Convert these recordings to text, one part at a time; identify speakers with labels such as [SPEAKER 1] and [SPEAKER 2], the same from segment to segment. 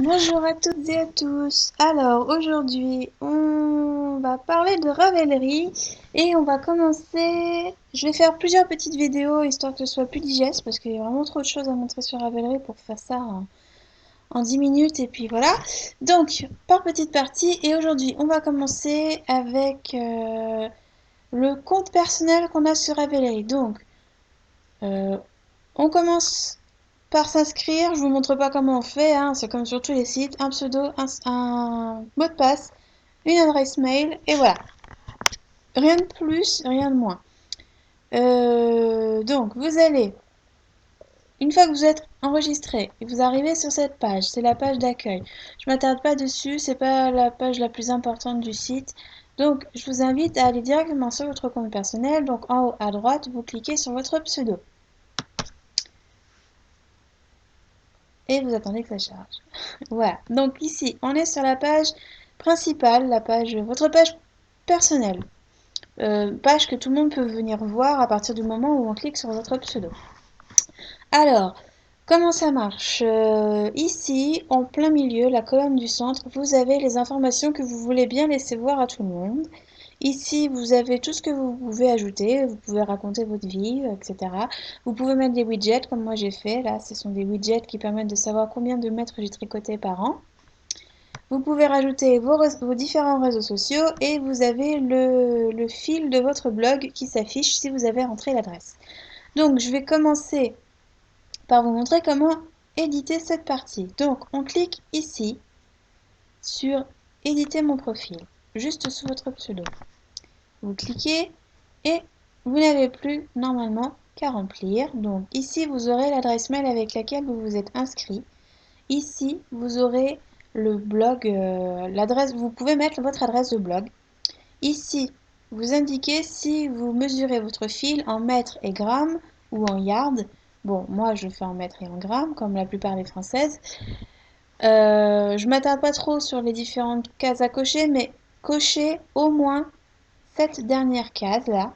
[SPEAKER 1] Bonjour à toutes et à tous. Alors aujourd'hui, on va parler de Ravelry et on va commencer. Je vais faire plusieurs petites vidéos histoire que ce soit plus digeste parce qu'il y a vraiment trop de choses à montrer sur Ravelry pour faire ça en 10 minutes et puis voilà. Donc, par petite partie, et aujourd'hui, on va commencer avec le compte personnel qu'on a sur Ravelry. Donc, euh, on commence par s'inscrire. Je vous montre pas comment on fait, hein, c'est comme sur tous les sites, un pseudo, un mot de passe, une adresse mail, et voilà. Rien de plus, rien de moins. Donc, vous allez, une fois que vous êtes enregistré et vous arrivez sur cette page, c'est la page d'accueil. Je m'attarde pas dessus, c'est pas la page la plus importante du site. Donc, je vous invite à aller directement sur votre compte personnel. Donc, en haut à droite, vous cliquez sur votre pseudo. Et vous attendez que ça charge. Voilà. Donc ici, on est sur la page principale, votre page personnelle. Page que tout le monde peut venir voir à partir du moment où on clique sur votre pseudo. Alors, comment ça marche? Ici, en plein milieu, la colonne du centre, vous avez les informations que vous voulez bien laisser voir à tout le monde. Ici, vous avez tout ce que vous pouvez ajouter. Vous pouvez raconter votre vie, etc. Vous pouvez mettre des widgets, comme moi j'ai fait. Là, ce sont des widgets qui permettent de savoir combien de mètres j'ai tricoté par an. Vous pouvez rajouter vos différents réseaux sociaux et vous avez le fil de votre blog qui s'affiche si vous avez rentré l'adresse. Donc, je vais commencer par vous montrer comment éditer cette partie. Donc, on clique ici sur éditer mon profil, juste sous votre pseudo. Vous cliquez et vous n'avez plus normalement qu'à remplir. Donc ici, vous aurez l'adresse mail avec laquelle vous vous êtes inscrit. Ici, vous aurez le blog, l'adresse, vous pouvez mettre votre adresse de blog. Ici, vous indiquez si vous mesurez votre fil en mètres et grammes ou en yards. Bon, moi je fais en mètres et en grammes, comme la plupart des françaises. Je m'attarde pas trop sur les différentes cases à cocher, mais cochez au moins cette dernière case là.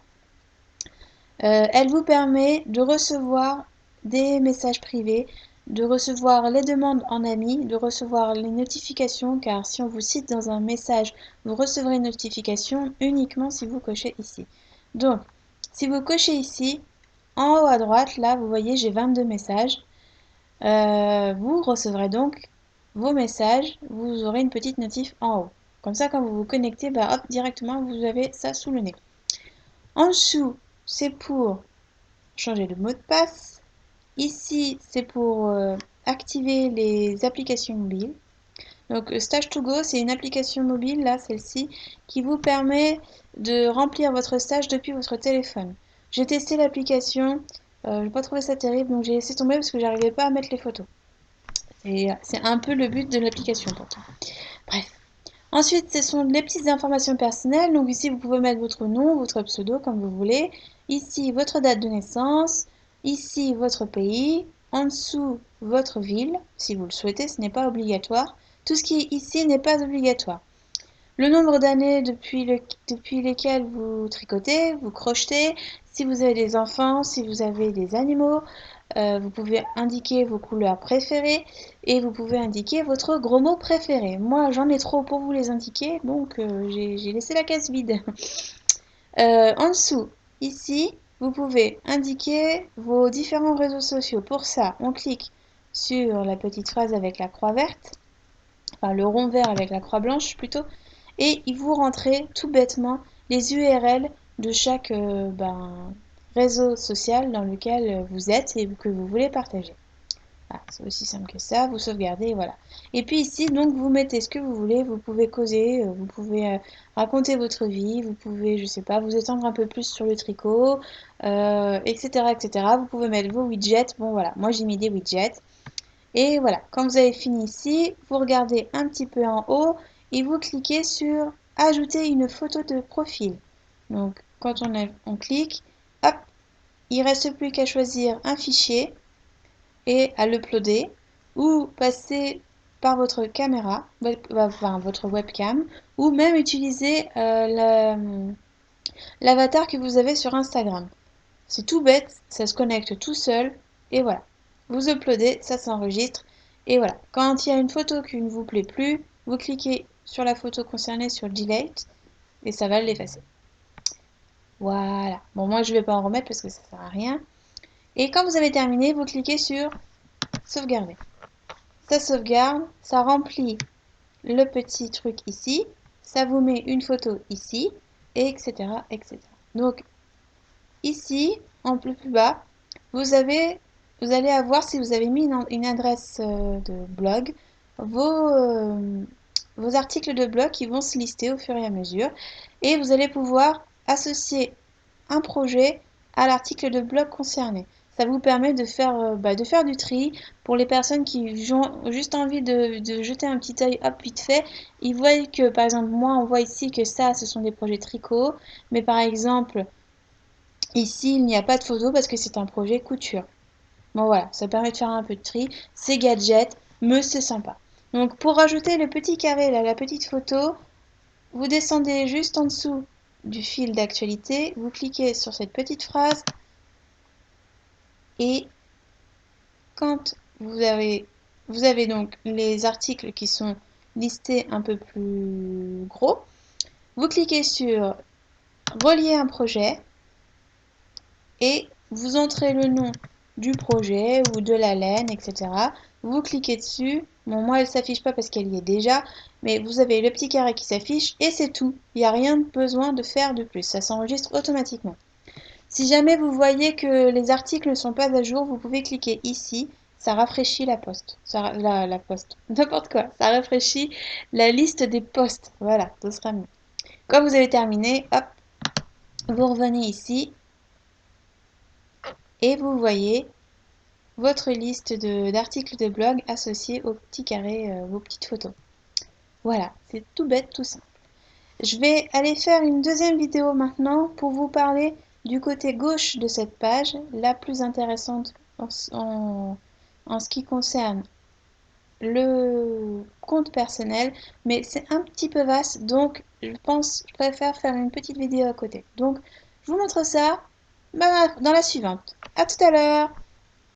[SPEAKER 1] Elle vous permet de recevoir des messages privés, de recevoir les demandes en ami, de recevoir les notifications, car si on vous cite dans un message, vous recevrez une notification uniquement si vous cochez ici. Donc, si vous cochez ici, en haut à droite, là, vous voyez, j'ai 22 messages. Vous recevrez donc vos messages, vous aurez une petite notif en haut. Comme ça, quand vous vous connectez, bah, hop, directement, vous avez ça sous le nez. En dessous, c'est pour changer de mot de passe. Ici, c'est pour activer les applications mobiles. Donc, Stage to Go, c'est une application mobile, là, celle-ci, qui vous permet de remplir votre stage depuis votre téléphone. J'ai testé l'application, je n'ai pas trouvé ça terrible, donc j'ai laissé tomber parce que j'arrivais pas à mettre les photos. Et c'est un peu le but de l'application pourtant. Bref. Ensuite, ce sont les petites informations personnelles. Donc ici, vous pouvez mettre votre nom, votre pseudo, comme vous voulez. Ici, votre date de naissance. Ici, votre pays. En dessous, votre ville, si vous le souhaitez, ce n'est pas obligatoire. Tout ce qui est ici n'est pas obligatoire. Le nombre d'années depuis lesquelles vous tricotez, vous crochetez, si vous avez des enfants, si vous avez des animaux, vous pouvez indiquer vos couleurs préférées et vous pouvez indiquer votre gros mot préféré. Moi, j'en ai trop pour vous les indiquer, donc j'ai laissé la case vide. En dessous, ici, vous pouvez indiquer vos différents réseaux sociaux. Pour ça, on clique sur la petite phrase avec la croix verte, enfin le rond vert avec la croix blanche plutôt, et vous rentrez tout bêtement les URL de chaque réseau social dans lequel vous êtes et que vous voulez partager. Voilà, c'est aussi simple que ça, vous sauvegardez, voilà. Et puis ici, donc, vous mettez ce que vous voulez, vous pouvez causer, vous pouvez raconter votre vie, vous pouvez, je sais pas, vous étendre un peu plus sur le tricot, etc., etc. Vous pouvez mettre vos widgets, bon voilà, moi j'ai mis des widgets. Et voilà, quand vous avez fini ici, vous regardez un petit peu en haut et vous cliquez sur ajouter une photo de profil. Donc quand on clique, hop, il ne reste plus qu'à choisir un fichier et à l'uploader ou passer par votre caméra, enfin votre webcam, ou même utiliser l'avatar que vous avez sur Instagram. C'est tout bête, ça se connecte tout seul et voilà. Vous uploadez, ça s'enregistre Et voilà, quand il y a une photo qui ne vous plaît plus, vous cliquez sur la photo concernée sur Delete et ça va l'effacer. Voilà. Bon, moi je ne vais pas en remettre parce que ça ne sert à rien. Et quand vous avez terminé, vous cliquez sur Sauvegarder. Ça sauvegarde, ça remplit le petit truc ici, ça vous met une photo ici, et etc. etc. Donc ici, en plus bas, vous allez avoir, si vous avez mis une adresse de blog, vos articles de blog qui vont se lister au fur et à mesure. Et vous allez pouvoir associer un projet à l'article de blog concerné. Ça vous permet de faire du tri pour les personnes qui ont juste envie de jeter un petit œil hop vite fait. Ils voient que, par exemple, moi, on voit ici que ça, ce sont des projets tricot. Mais par exemple, ici, il n'y a pas de photo parce que c'est un projet couture. Bon voilà, ça permet de faire un peu de tri. C'est gadget, mais c'est sympa. Donc pour rajouter le petit carré, là, la petite photo, vous descendez juste en dessous du fil d'actualité, vous cliquez sur cette petite phrase et quand vous avez donc les articles qui sont listés un peu plus gros, vous cliquez sur relier un projet et vous entrez le nom du projet ou de la laine, etc. Vous cliquez dessus. Bon, moi, elle ne s'affiche pas parce qu'elle y est déjà, mais vous avez le petit carré qui s'affiche et c'est tout. Il n'y a rien de besoin de faire de plus. Ça s'enregistre automatiquement. Si jamais vous voyez que les articles ne sont pas à jour, vous pouvez cliquer ici. Ça rafraîchit la poste. La poste. N'importe quoi. Ça rafraîchit la liste des postes. Voilà, ce sera mieux. Quand vous avez terminé, hop, vous revenez ici et vous voyez votre liste d'articles de blog associés au petit carré, vos petites photos. Voilà, c'est tout bête, tout simple. Je vais aller faire une deuxième vidéo maintenant pour vous parler du côté gauche de cette page, la plus intéressante en ce qui concerne le compte personnel, mais c'est un petit peu vaste, donc je préfère faire une petite vidéo à côté. Donc, je vous montre ça dans la suivante. À tout à l'heure!